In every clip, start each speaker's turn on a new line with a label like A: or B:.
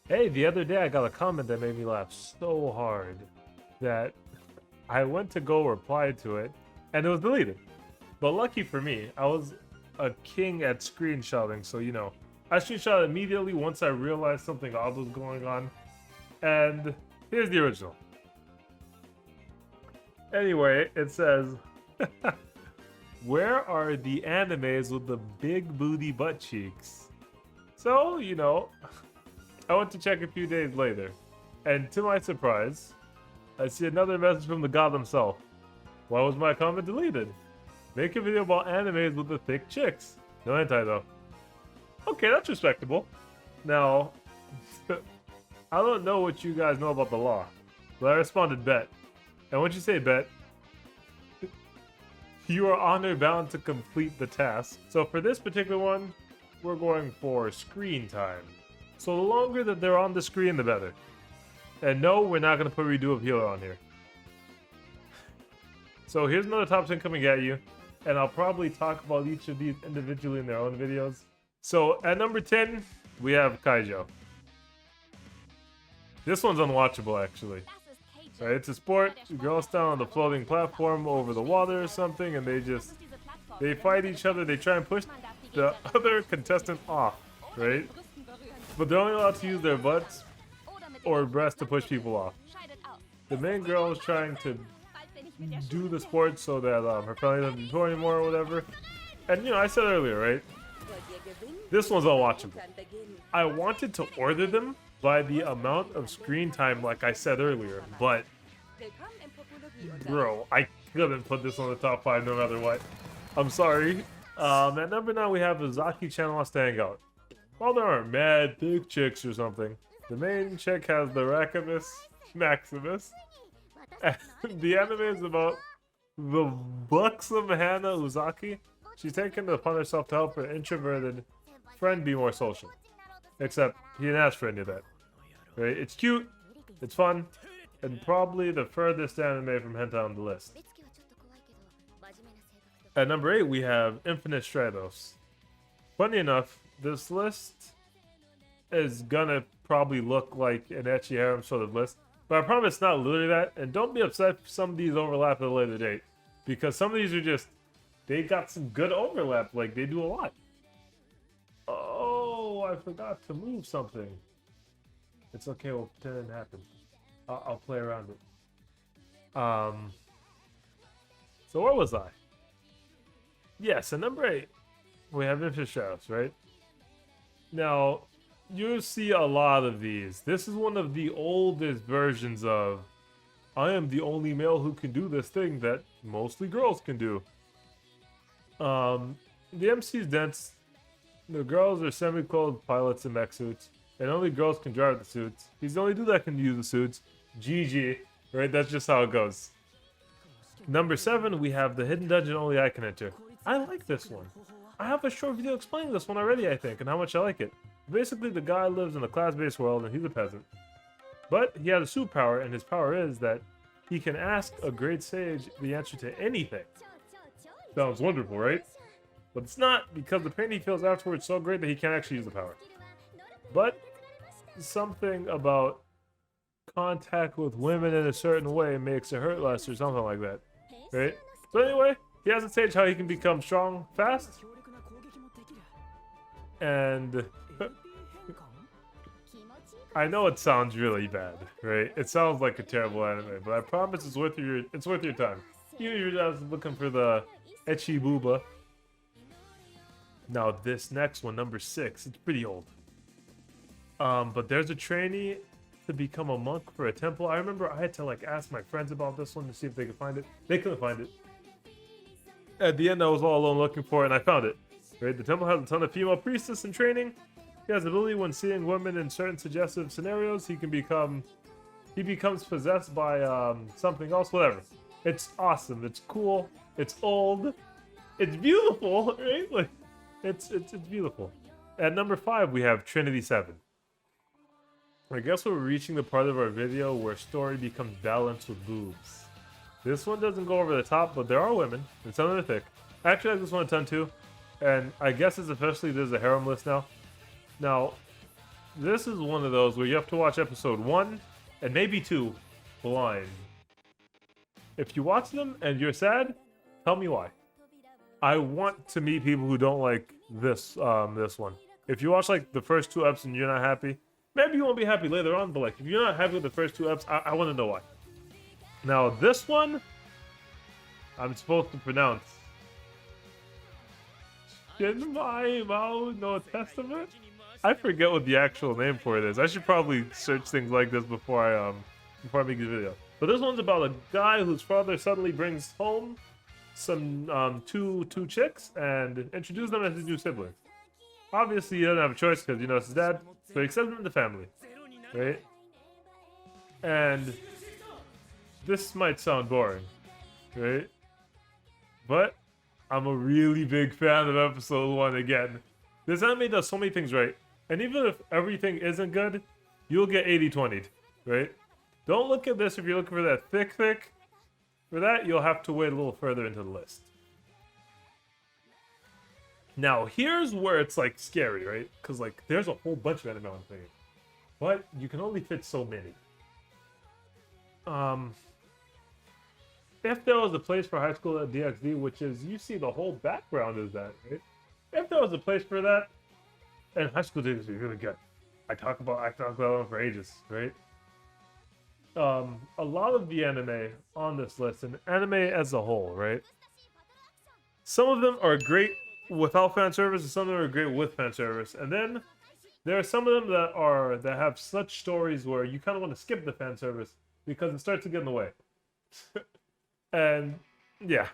A: Hey, the other day I got a comment that made me laugh so hard that I went to go reply to it and it was deleted. But lucky for me, I was a king at screenshotting, so I screenshot immediately once I realized something odd was going on. And here's the original. Anyway, it says, where are the animes with the big booty butt cheeks? So, I went to check a few days later, and to my surprise, I see another message from the god himself. Why was my comment deleted? Make a video about animes with the thick chicks. No hentai though. Okay, that's respectable. Now, I don't know what you guys know about the law, but I responded bet. And once you say bet, you are honor bound to complete the task. So for this particular one, we're going for screen time. So the longer that they're on the screen, the better. And no, we're not going to put redo of healer on here. So here's another top 10 coming at you. And I'll probably talk about each of these individually in their own videos. So at number 10, we have Kaijo. This one's unwatchable, actually. Right, it's a sport. Girls stand on the floating platform over the water or something, and they fight each other. They try and push the other contestant off, right? But they're only allowed to use their butts or breasts to push people off. The main girl is trying to do the sport so that her family doesn't be poor anymore or whatever. And I said earlier, right? This one's unwatchable. I wanted to order them by the amount of screen time, like I said earlier, but bro, I couldn't put this on the top 5 no matter what. I'm sorry. At number 9, we have the Zaki channel wants to hang out. Well, there aren't mad thick chicks or something. The main chick has the Rakimus Maximus. And the anime is about the buxom Hana Uzaki. She's taken it upon herself to help her introverted friend be more social. Except he didn't ask for any of that. Right? It's cute, it's fun, and probably the furthest anime from hentai on the list. At number 8, we have Infinite Stratos. Funny enough, this list is gonna probably look like an ecchi harem sort of list, but I promise it's not literally that. And don't be upset if some of these overlap at a later date, because some of these are just, they got some good overlap, like they do a lot. Oh, I forgot to move something. It's okay, we'll pretend it didn't happen. I'll play around it. So where was I? Yes, at number 8, we have Infinite Shadows, right? Now, you see a lot of these. This is one of the oldest versions of I am the only male who can do this thing that mostly girls can do. The MC is dense. The girls are semi-clothed pilots in mech suits, and only girls can drive the suits. He's the only dude that can use the suits. GG, right? That's just how it goes. Number 7, we have the hidden dungeon only I can enter. I like this one. I have a short video explaining this one already, I think, and how much I like it. Basically, the guy lives in a class-based world, and he's a peasant. But he has a superpower, and his power is that he can ask a great sage the answer to anything. Sounds wonderful, right? But it's not, because the pain he feels afterwards is so great that he can't actually use the power. But something about contact with women in a certain way makes it hurt less or something like that, right? So anyway, he has a stage how he can become strong fast. And I know it sounds really bad, right? It sounds like a terrible anime, but I promise it's worth your time. Even if you're just looking for the ecchi booba. Now this next one, number 6, it's pretty old. But there's a trainee to become a monk for a temple. I remember I had to ask my friends about this one to see if they could find it. They couldn't find it. At the end, I was all alone looking for it, and I found it. Right? The temple has a ton of female priestess in training. He has the ability when seeing women in certain suggestive scenarios, he becomes possessed by something else, whatever. It's awesome. It's cool. It's old. It's beautiful, right? It's beautiful. At number 5, we have Trinity 7. I guess we're reaching the part of our video where story becomes balanced with boobs. This one doesn't go over the top, but there are women, and some of them are thick. I actually like this one a ton too, and I guess it's officially there's a harem list now. Now, This is one of those where you have to watch episode 1 and maybe 2 blind. If you watch them and you're sad, tell me why. I want to meet people who don't like this this one. If you watch like the first 2 eps and you're not happy, maybe you won't be happy later on, but like if you're not happy with the first 2 eps, I want to know why. Now this one, I'm supposed to pronounce Shinmai Mao no Testament? I forget what the actual name for it is. I should probably search things like this before I make this video. But this one's about a guy whose father suddenly brings home some two chicks and introduces them as his new siblings. Obviously, he doesn't have a choice because you know it's his dad, so he accepts them into the family, right? And this might sound boring, right? But I'm a really big fan of episode 1 again. This anime does so many things right. And even if everything isn't good, you'll get 80-20'd, right? Don't look at this if you're looking for that thick. For that, you'll have to wait a little further into the list. Now, here's where it's like scary, right? Because like there's a whole bunch of anime on the thing. But you can only fit so many. If there was a place for High School at DxD, which is, you see the whole background is that, right? If there was a place for that, and High School DxD is really good. I talk about them for ages, right? A lot of the anime on this list, and anime as a whole, right? Some of them are great without fan service, and some of them are great with fan service. And then there are some of them that have such stories where you kind of want to skip the fan service because it starts to get in the way. And yeah,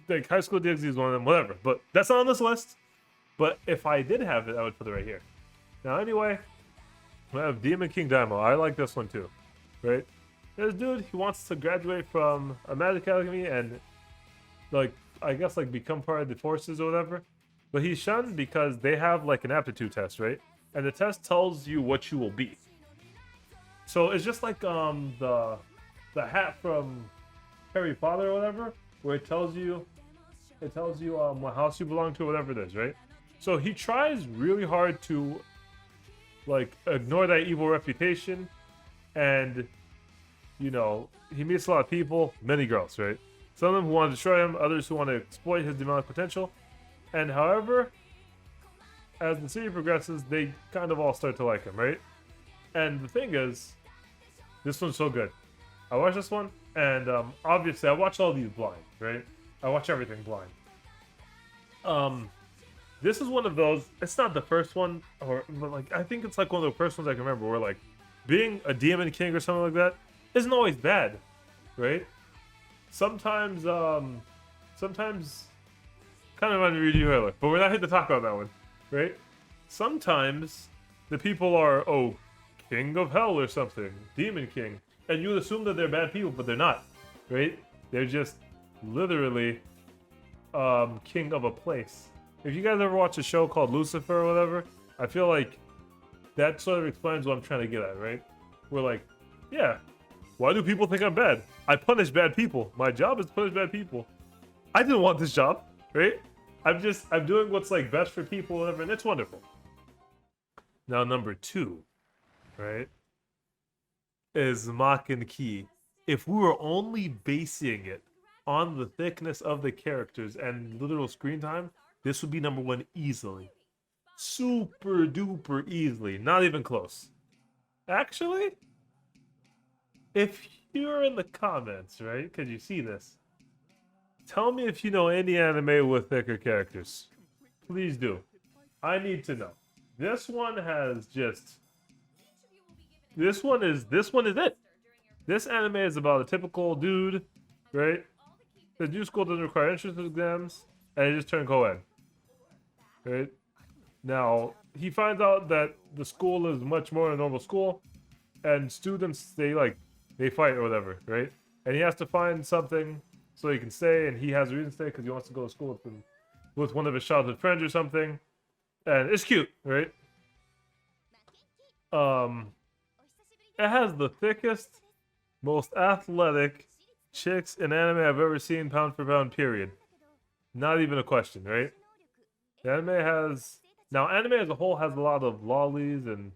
A: like High School DxD is one of them, whatever. But that's not on this list. But if I did have it, I would put it right here. Now, anyway, we have Demon King Daimao. I like this one too, right? This dude, he wants to graduate from a magic academy and, like, I guess, like, become part of the forces or whatever. But he's shunned because they have, like, an aptitude test, right? And the test tells you what you will be. So it's just like the hat from Harry Potter or whatever, where it tells you what house you belong to or whatever it is, right? So he tries really hard to, like, ignore that evil reputation, and, you know, he meets a lot of people, many girls, right? Some of them who want to destroy him, others who want to exploit his demonic potential. And however, as the series progresses, they kind of all start to like him, right? And the thing is, this one's so good. I watched this one, and obviously I watch all these blind, right? I watch everything blind. This is one of those, it's not the first one, but like I think it's like one of the first ones I can remember where like being a demon king or something like that isn't always bad, right? Sometimes kind of reminds me of Ryu Halo, but we're not here to talk about that one, right? Sometimes the people are, oh, king of hell or something, demon king, and you assume that they're bad people, but they're not, right? They're just literally king of a place. If you guys ever watch a show called Lucifer or whatever, I feel like that sort of explains what I'm trying to get at, right? We're like, yeah, why do people think I'm bad? I punish bad people. My job is to punish bad people. I didn't want this job, right? I'm doing what's like best for people, whatever, and it's wonderful. Now, number 2, right, is Maken Ki. If we were only basing it on the thickness of the characters and literal screen time, this would be number 1 easily. Super duper easily. Not even close. Actually, if you're in the comments, right, because you see this, tell me if you know any anime with thicker characters. Please do. I need to know. This one has just... This one is it. This anime is about a typical dude, right? The new school doesn't require entrance exams, and he just turned co-ed. Right? Now, he finds out that the school is much more than a normal school, and students, they fight or whatever, right? And he has to find something so he can stay, and he has a reason to stay because he wants to go to school with one of his childhood friends or something. And it's cute, right? It has the thickest, most athletic chicks in anime I've ever seen, pound for pound, period. Not even a question, right? The anime has... Now, anime as a whole has a lot of lollies and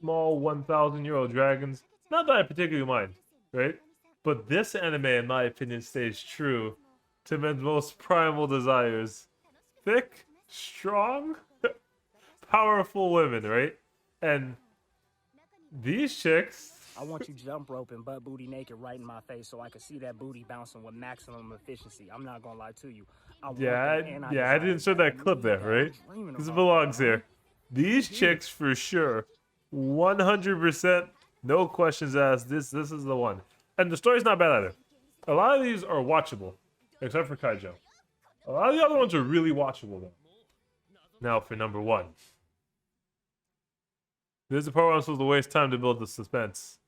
A: small 1,000-year-old dragons. Not that I particularly mind, right? But this anime, in my opinion, stays true to men's most primal desires. Thick, strong, powerful women, right? And these chicks.
B: I want you jump roping butt booty naked right in my face so I can see that booty bouncing with maximum efficiency. I'm not gonna lie to you. I
A: Didn't show that clip there, right? Because it belongs here. These chicks for sure, 100%, no questions asked. This is the one, and the story's not bad either. A lot of these are watchable, except for Kaijo. A lot of the other ones are really watchable though. Now for number one. This is the part where I'm supposed to waste time to build the suspense.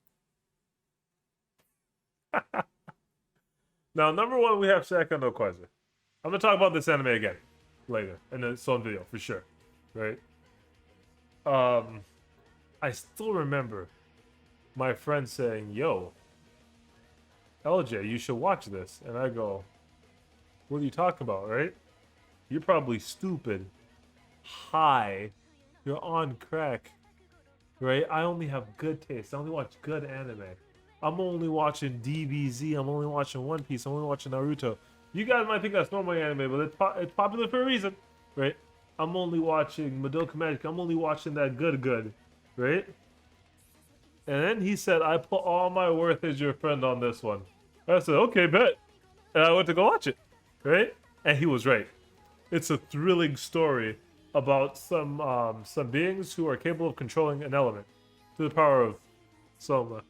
A: Now, number one, we have Shaka no Quasar. I'm gonna talk about this anime again later in its own video for sure, right? I still remember my friend saying, "Yo, LJ, you should watch this," and I go, "What are you talking about, right? You're probably stupid, high, you're on crack." Right? I only have good taste. I only watch good anime. I'm only watching DBZ. I'm only watching One Piece. I'm only watching Naruto. You guys might think that's normal anime, but it's popular for a reason, right? I'm only watching Madoka Magic. I'm only watching that good, right? And then he said, "I put all my worth as your friend on this one." I said, "Okay, bet." And I went to go watch it, right? And he was right. It's a thrilling story about some beings who are capable of controlling an element to the power of Soma.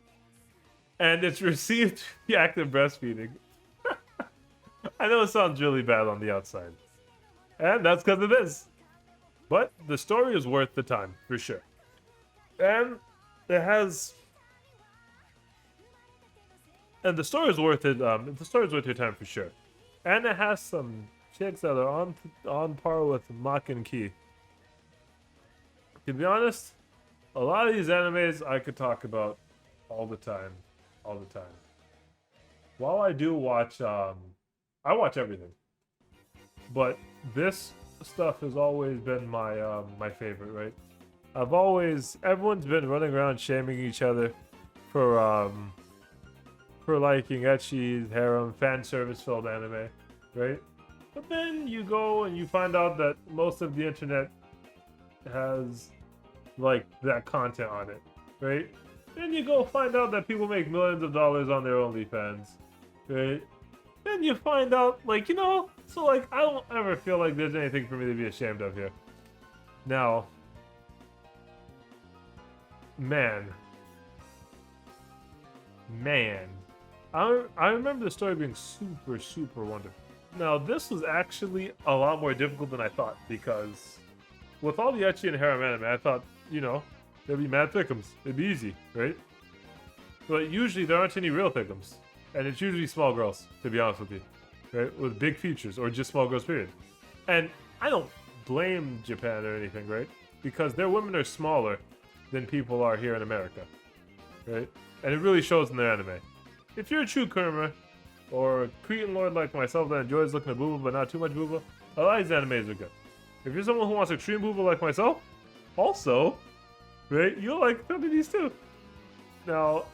A: And it's received the act of breastfeeding. I know it sounds really bad on the outside. And that's because of this. But the story is worth the time, for sure. And it has... And the story is worth it. The story is worth your time, for sure. And it has some chicks that are on par with Mach and Key. To be honest, a lot of these animes I could talk about all the time. While I do watch, I watch everything. But this stuff has always been my my favorite, right? Everyone's been running around shaming each other for liking ecchi, harem, fan service filled anime, right? But then you go and you find out that most of the internet has like that content on it, right? Then you go find out that people make millions of dollars on their OnlyFans, right? Then you find out, like, you know, so like I don't ever feel like there's anything for me to be ashamed of here. Now, man, I remember the story being super wonderful. Now, this was actually a lot more difficult than I thought, because with all the ecchi and harem anime, I thought, you know, there'd be mad thickums. It'd be easy, right? But usually there aren't any real thickums. And it's usually small girls, to be honest with you, right? With big features, or just small girls, period. And I don't blame Japan or anything, right? Because their women are smaller than people are here in America, right? And it really shows in their anime. If you're a true Kurma, or a Cretan lord like myself that enjoys looking at booba but not too much booba, a lot of these animes are good. If you're someone who wants extreme booba like myself, also, right, you'll like some of these too. Now,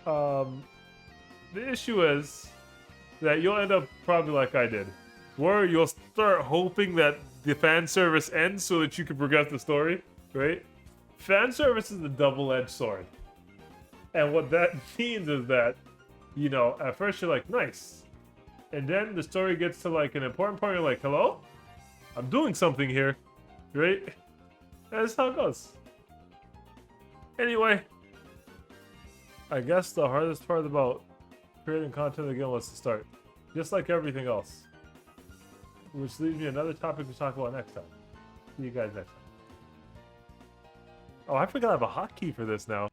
A: the issue is that you'll end up probably like I did, where you'll start hoping that the fan service ends so that you can progress the story, right? Fan service is a double-edged sword. And what that means is that, you know, at first you're like, nice. And then the story gets to like an important part, you're like, hello? I'm doing something here, right? That's how it goes. Anyway, I guess the hardest part about creating content again was to start. Just like everything else. Which leaves me another topic to talk about next time. See you guys next time. Oh, I forgot I have a hotkey for this now.